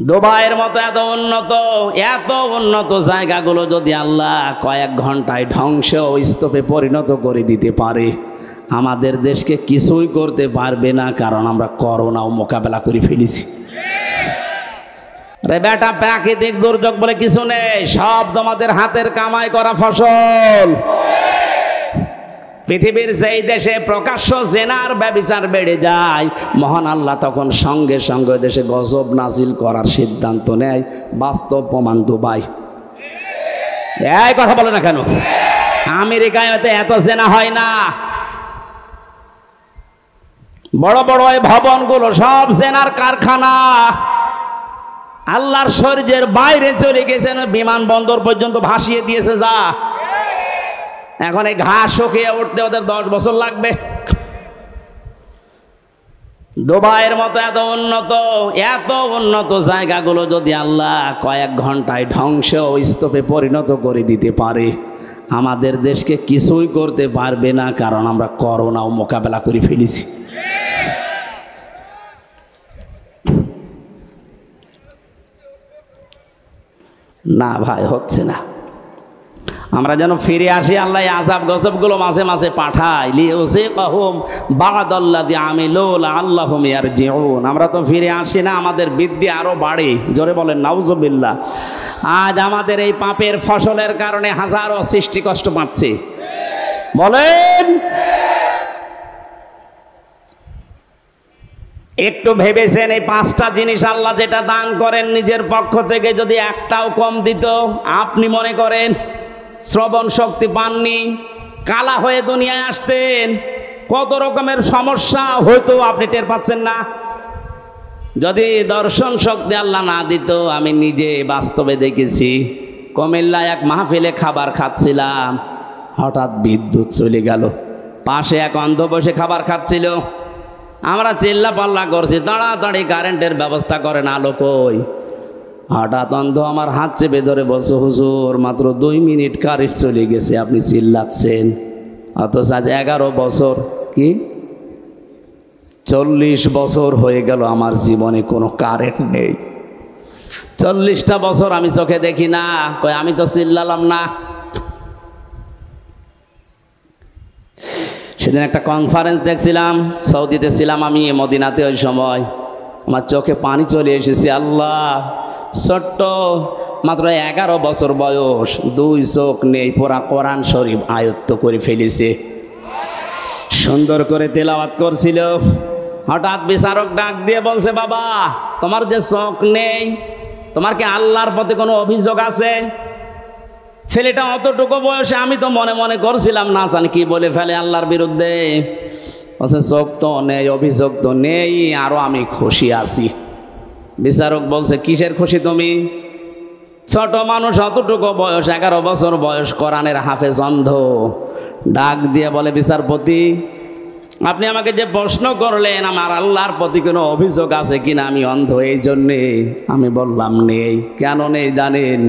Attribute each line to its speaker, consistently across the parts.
Speaker 1: দুবাইয়ের মতো এত উন্নত জায়গাগুলো যদি আল্লাহ কয়েক ঘন্টায় ধ্বংস স্তূপে পরিণত করে দিতে পারে, আমাদের দেশকে কিছুই করতে পারবে না, কারণ আমরা করোনাও মোকাবেলা করে ফেলেছি। রে বেটা, প্রাকৃতিক দুর্যোগ বলে কিছু নেই, সব তোমাদের হাতের কামাই করা ফসল। পৃথিবীর যেই দেশে প্রকাশ্য জেনার ব্যভিচার বেড়ে যায়, মহান আল্লাহ তখন সঙ্গে সঙ্গে দেশে গজব নাজিল করার সিদ্ধান্ত নেয়। বাস্তব প্রমাণ দুবাই। এই কথা বলে না কেন? আমেরিকায় এত জেনা হয় না। বড় বড় এই ভবনগুলো সব জেনার কারখানা। আল্লাহর শরীরের বাইরে চলে গেছেন, বিমানবন্দর পর্যন্ত ভাসিয়ে দিয়েছে। যা এখন এই ঘাস শুকিয়ে উঠতে ওদের 10 বছর লাগবে। দুবাইয়ের মতো এত উন্নত জায়গাগুলো যদি আল্লাহ কয়েক ঘন্টায় ধ্বংস স্তূপে পরিণত করে দিতে পারে, আমাদের দেশকে কিছুই করতে পারবে না, কারণ আমরা করোনাও মোকাবেলা করে ফেলেছি। না ভাই, হচ্ছে না। আমরা যেন ফিরে আসি, আল্লাহ আযাব গজবগুলো মাঝে মাঝে পাঠায়। লিউযিকাহুম বা'দাল্লাযী আমিলু লাআল্লাহুম ইয়ারজিউন। আমরা তো ফিরে আসি না, আমাদের বৃদ্ধি আরো বাড়ে। জোরে বলেন নাউযুবিল্লাহ। আজ আমাদের এই পাপের ফসলের কারণে হাজারো সৃষ্টি কষ্ট পাচ্ছে। বলেন, একটু ভেবেছেন এই 5টা জিনিস আল্লাহ যেটা দান করেন নিজের পক্ষ থেকে, যদি একটাও কম দিত, আপনি মনে করেন শ্রবণ শক্তি পাননি, কালা হয়ে দুনিয়ায় আসতেন, কত রকমের সমস্যা হয়তো আপনি টের পাচ্ছেন না। যদি দর্শন শক্তি আল্লাহ না দিত, আমি নিজে বাস্তবে দেখেছি, কুমিল্লায় এক মাহফিলে খাবার খাচ্ছিলাম, হঠাৎ বিদ্যুৎ চলে গেল। পাশে এক অন্ধ বসে খাবার খাচ্ছিল। আমরা চিল্লা পাল্লা করছি, তাড়াতাড়ি কারেন্টের ব্যবস্থা করেন, আলো কই। হঠাৎ অন্ধ আমার হাত চেপে ধরে বলছে, হুজুর মাত্র 2 মিনিট কারেন্ট চলে গেছে, আপনি চিল্লাচ্ছেন। অথচ আজ 11 বছর কি 40 বছর হয়ে গেল আমার জীবনে কোনো কারেন্ট নেই। 40টা বছর আমি চোখে দেখি না। কই আমি তো চিল্লালাম না। সেদিন একটা কনফারেন্স দেখছিলাম, সৌদিতে ছিলাম আমি, মদিনাতে। ওই সময় আমার চোখে পানি চলে এসেছে। আল্লাহ, ছোট্ট মাত্র 11 বছর বয়স, 2 চোখ নেই, পুরা কোরআন শরীফ আয়ত্ত করে ফেলেছে। সুন্দর করে তেলাওয়াত করছিল। হঠাৎ বিচারক ডাক দিয়ে বলছে, বাবা তোমার যে চোখ নেই, তোমার কি আল্লাহর প্রতি কোনো অভিযোগ আছে? ছেলেটা অতটুকু বয়সে, আমি তো মনে মনে করছিলাম না জানি কি বলে ফেলে আল্লাহর বিরুদ্ধে। বলছে চোখ তো নেই, অভিযোগ তো নেই, আরো আমি খুশি আছি। বিচারক বলছে, কিসের খুশি তুমি? ছোট মানুষ, অতটুকু বয়স, 11 বছর বয়স, কোরআনের হাফেজ, অন্ধ। ডাক দিয়ে বলে, বিচারপতি আপনি আমাকে যে প্রশ্ন করলেন, আমার আল্লাহর প্রতি কোনো অভিযোগ আছে কিনা, আমি অন্ধ এই জন্যে। আমি বললাম নেই। কেন নেই জানেন?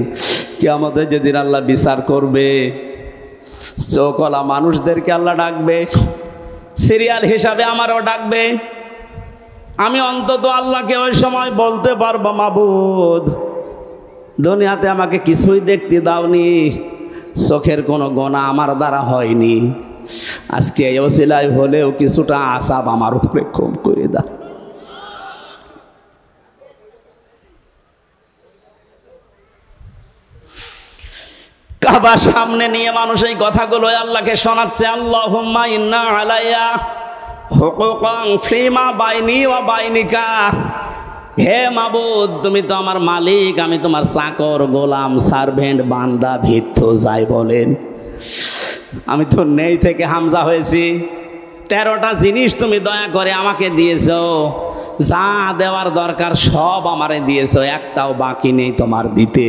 Speaker 1: কিয়ামতে যেদিন আল্লাহ বিচার করবে, চোখওয়ালা মানুষদেরকে আল্লাহ ডাকবে, সিরিয়াল হিসাবে আমারও ডাকবে। আমি অন্তত আল্লাহকে ওই সময় বলতে পারবো, মাবুদ দুনিয়াতে আমাকে কিছুই দেখতে দাওনি, চোখের কোনো গোনা আমার দ্বারা হয়নি, আজকে এই ওসিলায় হলেও কিছুটা আযাব আমার উপরে কম করে দাও। কাবা সামনে নিয়ে মানুষ এই কথাগুলো আল্লাহকে শোনাচ্ছে, আল্লাহুম্মা ইন্না আলাইয়া হুকুকান ফিমা বাইনি ওয়া বাইনিকা। হে মাবুদ, তুমি তো আমার মালিক, আমি তোমার চাকর, গোলাম, সার্ভেন্ট, বান্দা, ভিত্ত যাই বলেন। আমি তো নেই থেকে হামজা হয়েছি। 13টা জিনিস তুমি দয়া করে আমাকে দিয়েছো, যা দেওয়ার দরকার সব আমারে দিয়েছো, একটাও বাকি নেই তোমার দিতে।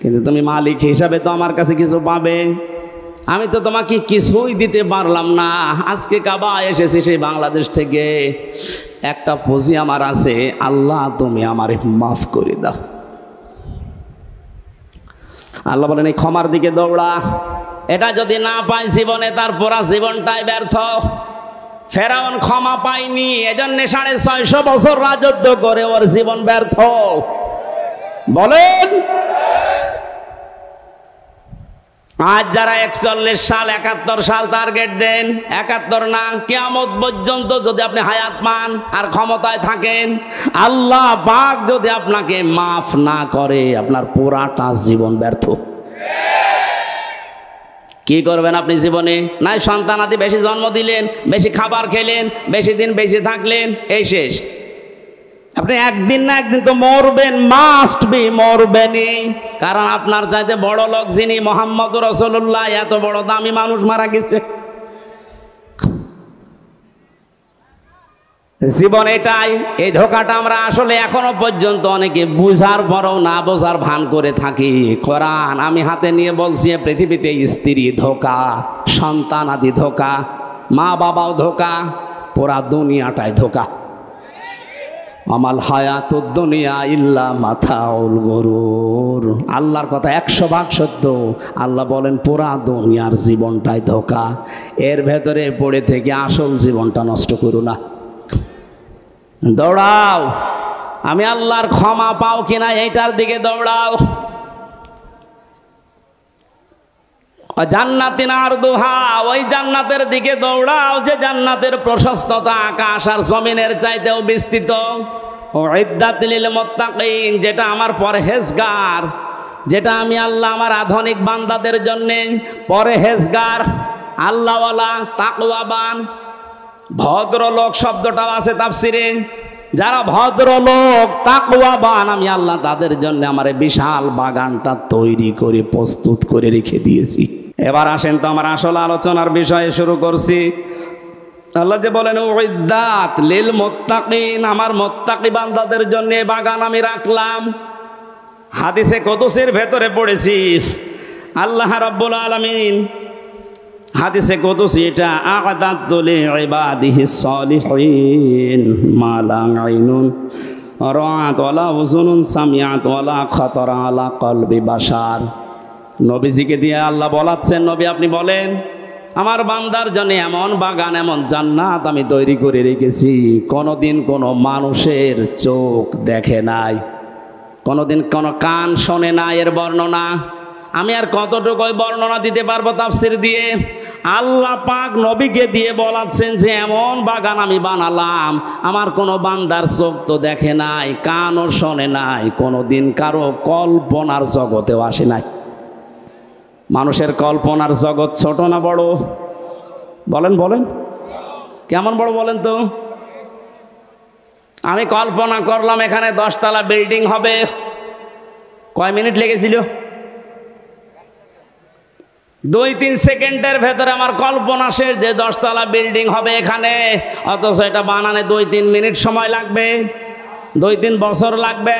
Speaker 1: কিন্তু তুমি মালিক হিসাবে তো আমার কাছে কিছু পাবে। আমি তো তোমাকে কিছুই দিতে পারলাম না। আজকে কাবা এসেছি সেই বাংলাদেশ থেকে, একটা পুঁজি আমার আছে, আল্লাহ তুমি আমারে মাফ করে দাও। আল্লাহ বলেন, এই ক্ষমার দিকে দৌড়া। এটা যদি না পাই জীবনে, তার পুরা জীবনটাই ব্যর্থ। ফেরাউন ক্ষমা পায়নি, এজন্য 650 বছর রাজত্ব করে ওর জীবন ব্যর্থ। বলেন। আজ যারা 41 সাল 71 সাল টার্গেট দেন, 71 না, কিয়ামত পর্যন্ত যদি আপনি হায়াত পান আর ক্ষমতায় থাকেন, আল্লাহ পাক যদি আপনাকে মাফ না করে, আপনার পুরাটা জীবন ব্যর্থ। কি করবেন আপনি জীবনে? নাই সন্তানাদি বেশি জন্ম দিলেন, বেশি খাবার খেলেন, বেশি দিন বেশি থাকলেন, এই শেষ। আপনি একদিন না একদিন তো মরবেন, মাস্ট বি, মরবেনই। কারণ আপনার চাইতে বড় লোক যিনি, মুহাম্মদ রাসূলুল্লাহ, এত বড় দামি মানুষ মারা গেছে। জীবন এটাই। এই ধোকাটা আমরা আসলে এখনো পর্যন্ত অনেকে বুঝার পরও না বোঝার ভান করে থাকি। কোরআন আমি হাতে নিয়ে বলছি, পৃথিবীতে স্ত্রী ধোকা, সন্তান আদি ধোকা, মা বাবাও ধোকা, পুরা দুনিয়াটাই ধোকা। আমাল হায়াতুদ দুনিয়া ইল্লা মাতাউল গুরুর। আল্লাহর কথা 100 ভাগ সত্য। আল্লাহ বলেন পুরা দুনিয়ার জীবনটাই ধোকা, এর ভেতরে পড়ে থেকে আসল জীবনটা নষ্ট করো না। দৌড়াও, আমি আল্লাহর ক্ষমা পাও কিনা এইটার দিকে দৌড়াও। জান্নাতিন আরদুহা, ওই জান্নাতের দিকে দৌড়াও যে জান্নাতের প্রশস্ততা আকাশ আর জমিনের চাইতেও বিস্তৃত। উইদ্দাত লিল মুত্তাকিন, যেটা আমার পরহেজগার, যেটা আমি আল্লাহ আমার আধুনিক বান্দাদের জন্য পরহেজগার, আল্লাহওয়ালা, তাকওয়াবান, ভদ্রলোক শব্দটাও আছে তাফসিরে। যারা ভদ্রলোক তাকওয়াবান, আমি আল্লাহ তাদের জন্য আমার বিশাল বাগানটা তৈরি করে প্রস্তুত করে রেখে দিয়েছি। এবার আসেন তো আমার আসল আলোচনার বিষয়ে শুরু করছি। আল্লাহ যে বলেন উইদ্দাত লিল মুত্তাকিন, আমার মুত্তাকি বান্দাদের জন্য বাগান আমি রাখলাম। হাদিসে কুদসির ভেতরে পড়েছি, আল্লাহ রাব্বুল আলামিন হাদিসে কুদসি এটা, আ'দাতু লিইবাদিহিস সালিহিন মা লা আইনুন রাআত ওয়ালা উযুনুন সামিআত ওয়ালা খাতারা আলা কলবি বাশার। নবীজিকে দিয়ে আল্লাহ বলাচ্ছেন, নবী আপনি বলেন আমার বান্দার জন্য এমন বাগান, এমন জান্নাত আমি তৈরি করে রেখেছি, কোনোদিন কোনো মানুষের চোখ দেখে নাই, কোনোদিন কোনো কান শোনে না এর বর্ণনা। আমি আর কতটুকু বর্ণনা দিতে পারবো তাফসির দিয়ে? আল্লাহ পাক নবীকে দিয়ে বলাচ্ছেন যে এমন বাগান আমি বানালাম, আমার কোনো বান্দার চোখ তো দেখে নাই, কানও শোনে নাই, কোনোদিন কারো কল্পনার জগতেও আসে নাই। মানুষের কল্পনার জগৎ ছোট না বড়? বলেন বলেন, কেমন বড় বলেন তো? আমি কল্পনা করলাম এখানে 10 তলা বিল্ডিং হবে, কয় মিনিট লেগেছিল? 2-3 সেকেন্ডের ভেতরে আমার কল্পনা শেষ যে 10 তলা বিল্ডিং হবে এখানে, অথচ এটা বানানে 2-3 মিনিট সময় লাগবে, 2-3 বছর লাগবে।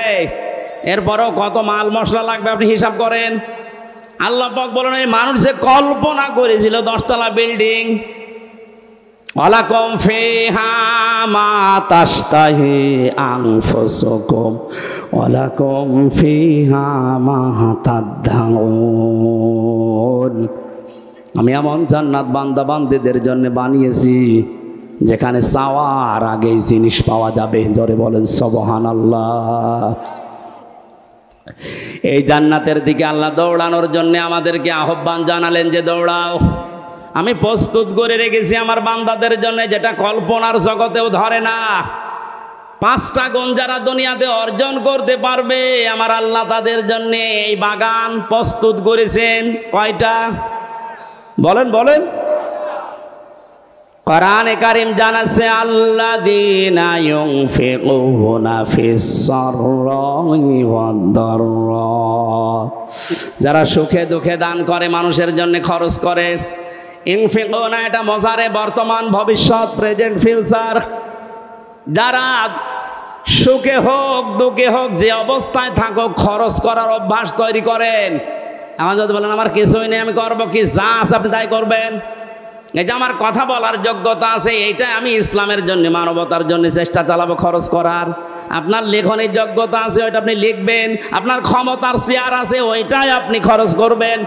Speaker 1: এরপরেও কত মাল মশলা লাগবে আপনি হিসাব করেন। আল্লাহ পাক বলেন এই মানুষ যে কল্পনা করেছিল 10 তলা বিল্ডিং, ওয়ালাকুম ফিহা মা তাশতাহি আনফুসুকুম ওয়ালাকুম ফিহা মা তাদদাউন। আমি এমন জান্নাত বান্দা বান্দীদের জন্য বানিয়েছি যেখানে চাওয়ার আগেই জিনিস পাওয়া যাবে। জোরে বলেন সুবহানাল্লাহ। এই জান্নাতের দিকে আল্লাহ দৌড়ানোর জন্য আমাদেরকে আহ্বান জানালেন যে দৌড়াও, আমি প্রস্তুত করে রেখেছি আমার বান্দাদের জন্য, যেটা কল্পনার জগতেও ধরে না। 5টা গুণ যারা দুনিয়াতে অর্জন করতে পারবে, আমার আল্লাহ তাদের জন্য এই বাগান প্রস্তুত করেছেন। কয়টা বলেন বলেন? কোরআনে কারীম জানাচ্ছে আল্লাযীনা ইউনফিকুনা ফিস সাররাই ওয়াদ দাররা, যারা সুখে দুঃখে দান করে, মানুষের জন্য খরচ করে। ইনফিকুনা এটা মজারে বর্তমান, ভবিষ্যৎ, প্রেজেন্ট, ফিউচার। যারা সুখে হোক দুঃখে হোক যে অবস্থায় থাকুক খরচ করার অভ্যাস তৈরি করেন। এখন যদি বলেন আমার কিছুই নেই, আমি করবো কি? যা আছে আপনি তাই করবেন। এই যে আমার কথা বলার যোগ্যতা আছে, এইটা আমি ইসলামের জন্য, মানবতার জন্য চেষ্টা চালাবো খরচ করার। আপনার লেখনের যোগ্যতা আছে, ওইটা আপনি লিখবেন। আপনার ক্ষমতার চেয়ার আছে, ওইটাই আপনি খরচ করবেন।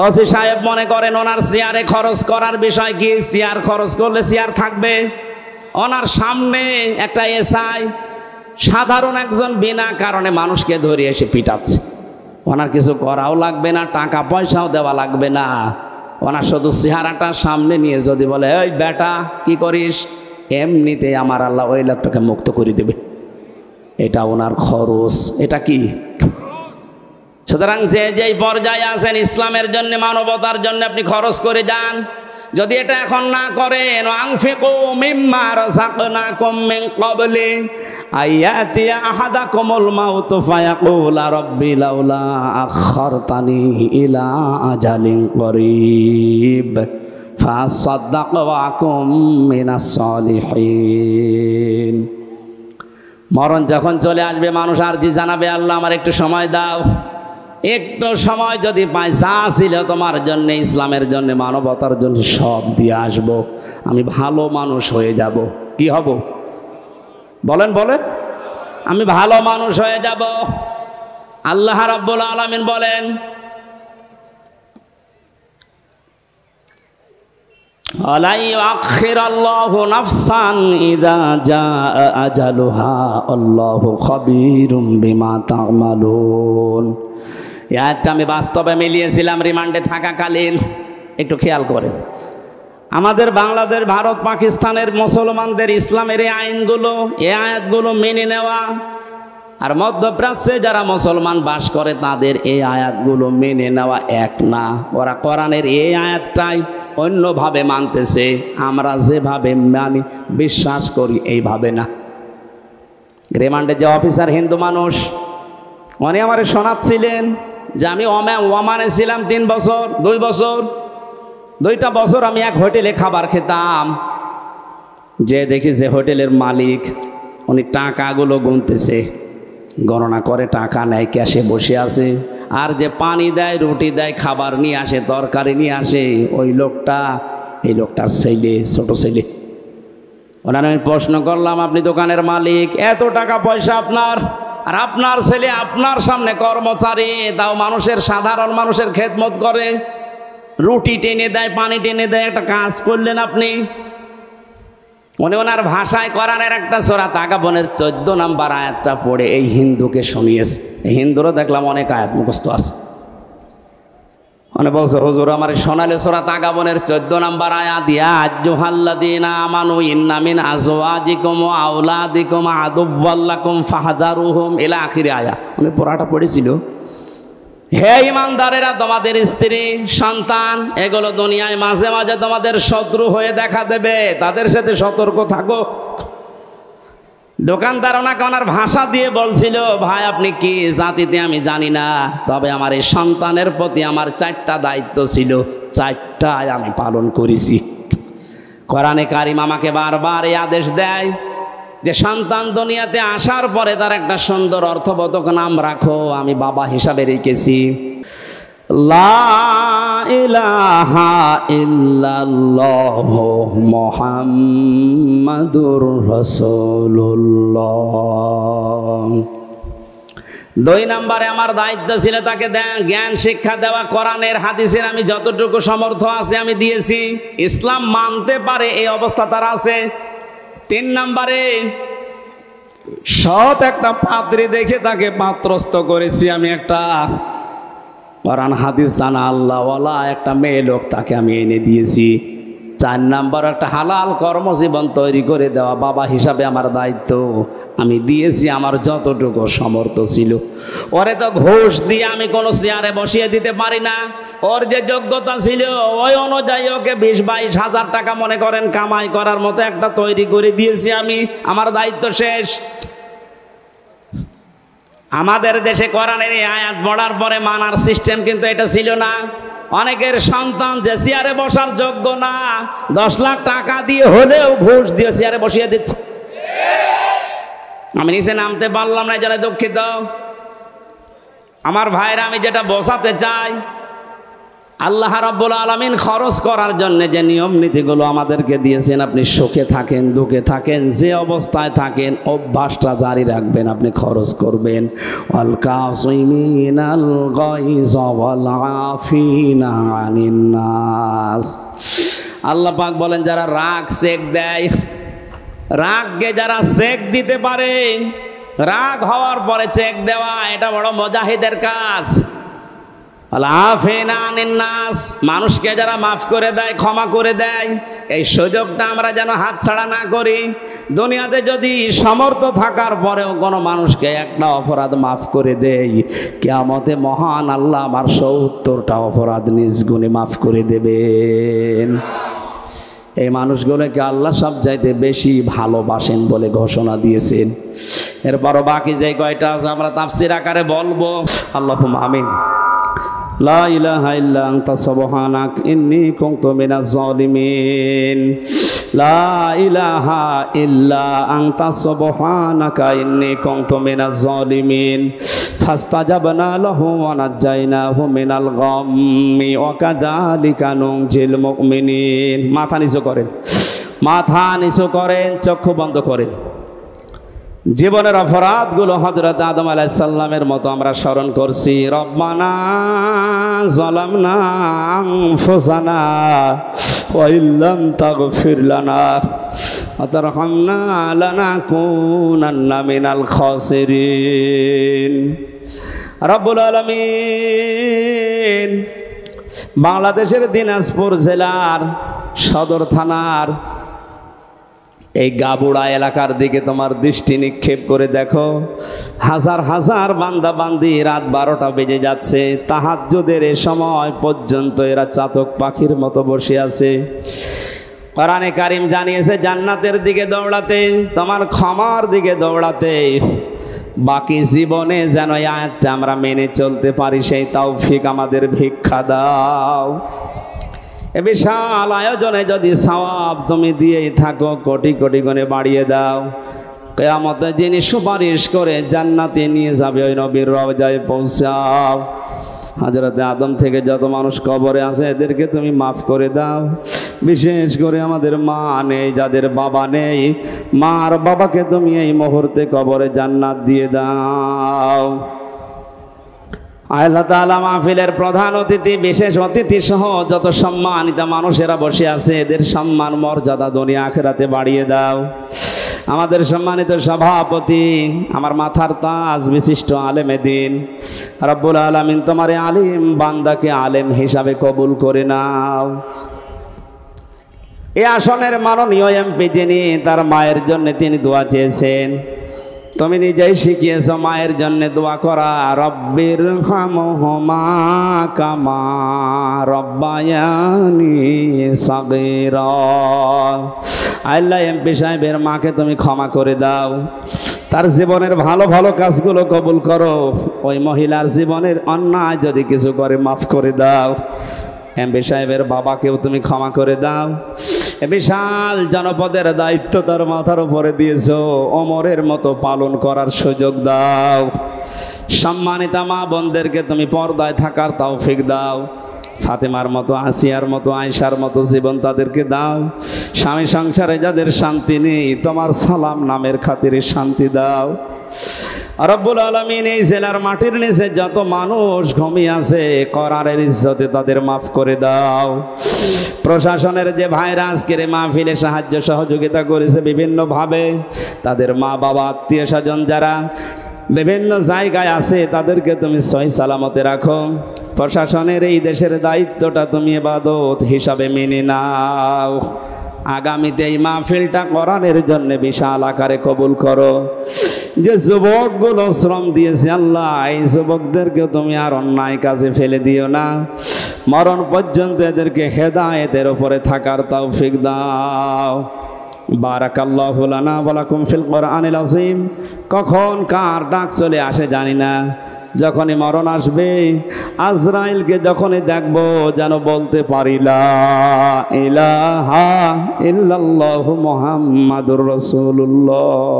Speaker 1: ওসি সাহেব মনে করেন ওনার চেয়ারে খরচ করার বিষয় কি? চেয়ার খরচ করলে চেয়ার থাকবে। ওনার সামনে একটা এসআই সাধারণ একজন বিনা কারণে মানুষকে ধরে এসে পিটাচ্ছে, ওনার কিছু করাও লাগবে না, টাকা পয়সাও দেওয়া লাগবে না, ওনার শুধু চেহারাটা সামনে নিয়ে যদি বলে এই বেটা কি করিস, এমনিতে আমার আল্লাহ ওই লোকটাকে মুক্ত করে দেবে। এটা ওনার খরচ, এটা কি? সুতরাং যে যেই পর্যায়ে আছেন ইসলামের জন্য, মানবতার জন্য আপনি খরচ করে যান। যদি এটা এখন না করেন, আনফিকু মিম্মা রাযাকনাকুম মিন ক্বাবলি আইয়াতিয়া আহাদাকুমুল মাউতু ফায়াকুলা রাব্বি লাউলা আখারতানি ইলা আজালিন করিব ফাসাদদাক ওয়া আকুম মিনাস সালিহিন। মরণ যখন চলে আসবে, মানুষ আরজি জানাবে, আল্লাহ আমার একটু সময় দাও, একটু সময় যদি পাই, যা ছিল তোমার জন্য, ইসলামের জন্য, মানবতার জন্য সব দিয়ে আসবো, আমি ভালো মানুষ হয়ে যাব। কি হব? বলেন বলেন, আমি ভালো মানুষ হয়ে যাব। আল্লাহ রাব্বুল আলামিন বলেন, আলা ইউআখিরাল্লাহু নাফসান ইযা জাআ আজালুহা আল্লাহু খাবীরুম বিমা তা'মালুন। এই আয়াতটা আমি বাস্তবে মিলিয়েছিলাম রিমান্ডে থাকাকালীন। একটু খেয়াল করেন, আমাদের বাংলাদেশ, ভারত, পাকিস্তানের মুসলমানদের ইসলামের এই আইনগুলো, এই আয়াতগুলো মেনে নেওয়া, আর মধ্যপ্রাচ্যে যারা মুসলমান বাস করে তাদের এই আয়াতগুলো মেনে নেওয়া এক না। ওরা কোরআনের এই আয়াতটাই অন্যভাবে মানতেছে, আমরা যেভাবে মানি বিশ্বাস করি এইভাবে না। রিমান্ডে যে অফিসার হিন্দু মানুষ, উনি আমার শোনাচ্ছিলেন যে আমি ওমানে ছিলাম 3 বছর, 2 বছর, 2টা বছর আমি এক হোটেলে খাবার খেতাম। যে দেখি যে হোটেলের মালিক, উনি টাকাগুলো গুনতেছে, গণনা করে টাকা নেয়, ক্যাশে বসে আছে, আর যে পানি দেয়, রুটি দেয়, খাবার নিয়ে আসে, তরকারি নিয়ে আসে, ওই লোকটা, এই লোকটার ছেলে, ছোট ছেলে। ওনার আমি প্রশ্ন করলাম, আপনি দোকানের মালিক, এত টাকা পয়সা আপনার, আর আপনার ছেলে আপনার সামনে কর্মচারী, তাও মানুষের, সাধারণ মানুষের খেদমত করে, রুটি টেনে দেয়, পানি টেনে দেয়, একটা কাজ করলেন আপনি? উনি ওনার ভাষায় কোরআনের একটা সূরা তাগাবনের 14 নম্বর আয়াতটা পড়ে এই হিন্দুকে শুনিয়েছে। এই হিন্দুরও দেখলাম অনেক আয়াত মুখস্থ আছে। মানে বলছে, হুজুর আমার শোনালে সূরা তাগাবনের 14 নম্বর আয়াত, ইয়া আইয়ুহাল্লাযীনা আমানু ইন্না মিন আজওয়াজিকুম ওয়া আওলাদিকুম আদুওয়াল লাকুম ফাহযারুহুম ইলা আখির আয়া। উনি পুরাটা পড়েছিল। হে ইমানদারেরা, তোমাদের স্ত্রী, সন্তান, এগুলো দুনিয়ায় মাঝে মাঝে তোমাদের শত্রু হয়ে দেখা দেবে, তাদের সাথে সতর্ক থাকো। দোকানদার ওনাকে ওনার ভাষা দিয়ে বলছিল, ভাই আপনি কি জাতিতে আমি জানি না, তবে আমার এই সন্তানের প্রতি আমার 4টা দায়িত্ব ছিল, 4টাই আমি পালন করেছি। কোরআনে কারিম আমাকে বারবার এই আদেশ দেয় যে সন্তান দুনিয়াতে আসার পরে তার একটা সুন্দর অর্থবোধক নাম রাখো। আমি বাবা হিসাবে রেখেছি, লা ইলাহা ইল্লাল্লাহু মুহাম্মাদুর রাসূলুল্লাহ। 2 নম্বরে আমার দায়িত্ব ছিল তাকে জ্ঞান শিক্ষা দেওয়া, কোরআনের হাদিসের আমি যতটুকু সমর্থ আছে আমি দিয়েছি। ইসলাম মানতে পারে এই অবস্থা তার আছে। 3 নম্বরে সৎ একটা পাত্রী দেখে তাকে পাত্রস্থ করেছি আমি। একটা কোরআন হাদিস জানা আল্লাহওয়ালা একটা মেয়ে লোক তাকে আমি এনে দিয়েছি। 4 নম্বর একটা হালাল কর্মজীবন তৈরি করে দেওয়া বাবা হিসাবে আমার দায়িত্ব আমি দিয়েছি, আমার যতটুকু সমর্থ ছিল। ওরে তো ঘুষ দিয়ে আমি কোনো চেয়ারে বসিয়ে দিতে পারি না, ওর যে যোগ্যতা ছিল ওই অনুযায়ী ওকে 20-22 হাজার টাকা মনে করেন কামাই করার মতো একটা তৈরি করে দিয়েছি আমি। আমার দায়িত্ব শেষ। আমাদের দেশে কোরআনের এই আয়াত পড়ার পরে মানার সিস্টেম কিন্তু এটা ছিল না। অনেকের সন্তান যে চেয়ারে বসার যোগ্য না, 10 লাখ টাকা দিয়ে হলেও ঘুষ দিয়ে চেয়ারে বসিয়ে দিচ্ছে। আমি নিচে নামতে পারলাম না, যারা দুঃখিত। আমার ভাইরা, আমি যেটা বোঝাতে চাই, আল্লাহ রাব্বুল আলামিন খরচ করার জন্য যে নিয়ম নীতিগুলো আমাদেরকে দিয়েছেন, আপনি সুখে থাকেন, দুঃখে থাকেন, যে অবস্থায় থাকেন, অভ্যাসটা জারি রাখবেন, আপনি খরচ করবেন। ওয়াল কাযিমিনাল গায়জ ওয়াল আফিনা আনিন নাস। আল্লাহ পাক বলেন, যারা রাগ চেক দেয়, রাগকে যারা চেক দিতে পারে, রাগ হওয়ার পরে চেক দেওয়া, এটা বড় মুজাহিদের কাজ। নাস, মানুষকে যারা মাফ করে দেয়, ক্ষমা করে দেয়, এই সুযোগটা আমরা যেন হাতছাড়া না করি। দুনিয়াতে যদি সমর্থ থাকার পরেও কোনো মানুষকে একটা অপরাধ মাফ করে দেই, কিয়ামতে মহান আল্লাহ আমার ৭০টা অপরাধ নিজ গুণে মাফ করে দেবেন। এই মানুষগুলোকে আল্লাহ সবচাইতে বেশি ভালোবাসেন বলে ঘোষণা দিয়েছেন। এরপরও বাকি যে কয়টা আছে আমরা তাফসীর আকারে বলবো। আল্লাহুম্মা আমিন। লা ইলাহা ইল্লা আনতা সুবহানাক ইন্নী কুনতু মিনাজ জালিমিন। লা ইলাহা ইল্লা আনতা সুবহানাকা ইন্নী কুনতু মিনাজ জালিমিন। ফাস্তাজাবনা লাহু ওয়া নাজ্জায়নাহু মিনাল গাম্মি ওয়া কাযালিকা নুনজিল মুমিনিন। মাথা নিচু করেন, মাথা নিচু করেন, চক্ষু বন্ধ করেন। জীবনের অপরাধগুলো হযরত আদম আলাইহিস সালামের মতো আমরা স্মরণ করছি। রব্বানা যালামনা আনফুসানা ওয়া ইল্লাম তাগফির লানা ওয়া তারহামনা লানাকুনান্না মিনাল খাসিরিন। রব্বুল আলামিন বাংলাদেশের দিনাজপুর জেলার সদর থানার এই গাবুড়া এলাকার দিকে তোমার দৃষ্টি নিক্ষেপ করে দেখো। হাজার হাজার বান্দা বান্দি, রাত 12টা বেজে যাচ্ছে, তাহাজ্জুদের এ সময় পর্যন্ত এরা চাতক পাখির মতো বসে আছে। কোরআনে কারীম জানিয়েছে জান্নাতের দিকে দৌড়াতে, তোমার ক্ষমার দিকে দৌড়াতে। বাকি জীবনে যেন এই আয়াতটা আমরা মেনে চলতে পারি, সেই তৌফিক আমাদের ভিক্ষা দাও। এ বিশাল আয়োজনে যদি সওয়াব তুমি দিয়েই থাকো, কোটি কোটি গুণে বাড়িয়ে দাও। কিয়ামতে যিনি সুপারিশ করে জান্নাতে নিয়ে যাবে, ওই নবীর রওজায় পৌঁছাও। হযরতে আদম থেকে যত মানুষ কবরে আছে এদেরকে তুমি মাফ করে দাও। বিশেষ করে আমাদের মা নেই, যাদের বাবা নেই, মার বাবাকে তুমি এই মুহূর্তে কবরে জান্নাত দিয়ে দাও। আল্লাহ তাআলা মাহফিলের প্রধান অতিথি, বিশেষ অতিথি সহ যত সম্মানিত মানুষেরা বসে আছে, এদের সম্মান মর্যাদা দুনিয়া আখিরাতে বাড়িয়ে দাও। আমাদের সম্মানিত সভাপতি, আমার মাথার তাজ বিশিষ্ট আলেমে দ্বীন, রব্বুল আলামিন তোমার আলিম বান্দাকে আলেম হিসাবে কবুল করে নাও। এই আসনের মাননীয় এমপি যিনি, তার মায়ের জন্য তিনি দোয়া চেয়েছেন, তুমি নিজেই শিখিয়েছ মায়ের জন্য দোয়া করা। রব্বির হামহুমা কামা রব্বায়ানি সাগীরা। আল্লাহ এমপি সাহেবের মাকে তুমি ক্ষমা করে দাও, তার জীবনের ভালো ভালো কাজগুলো কবুল করো। ওই মহিলার জীবনের অন্যায় যদি কিছু করে মাফ করে দাও। এমপি সাহেবের বাবাকেও তুমি ক্ষমা করে দাও। এ বিশাল জনপদের দায়িত্ব তার মাথার উপরে দিয়েছো, ওমরের মতো পালন করার সুযোগ দাও। সম্মানিতা মা বোনদেরকে তুমি পর্দায় থাকার তৌফিক দাও। ফাতেমার মতো, আসিয়ার মতো, আয়েশার মতো জীবন তাদেরকে দাও। স্বামী সংসারে যাদের শান্তি নেই, তোমার সালাম নামের খাতিরে শান্তি দাও। রব্বুল আলামিন এই জেলার মাটির নিচে যত মানুষ ঘুমিয়ে আছে, কোরআনের ইজ্জতে তাদের মাফ করে দাও। প্রশাসনের যে ভাইরা আজকের মাহফিলে সাহায্য সহযোগিতা করেছে বিভিন্নভাবে, তাদের মা বাবা আত্মীয় স্বজন যারা বিভিন্ন জায়গায় আছে, তাদেরকে তুমি সহি সালামতে রাখো। প্রশাসনের এই দেশের দায়িত্বটা তুমি ইবাদত হিসাবে মেনে নাও। আগামীতে এই মাহফিলটা কোরআনের জন্য বিশাল আকারে কবুল করো। যে যুবকগুলো শ্রম দিয়েছে আল্লাহ, এই যুবকদেরকে তুমি আর অন্যায় কাজে ফেলে দিও না। মরণ পর্যন্ত এদেরকে হেদায়েতের উপরে থাকার তৌফিক দাও। বারাকাল্লাহু লানা ওয়া লাকুম ফিল কোরআনিল আযীম। কখন কার ডাক চলে আসে জানি না, যখনই মরণ আসবে, আজরাইলকে যখনই দেখবো যেন বলতে পারি লা ইলাহা ইল্লাল্লাহু মুহাম্মাদুর রাসূলুল্লাহ।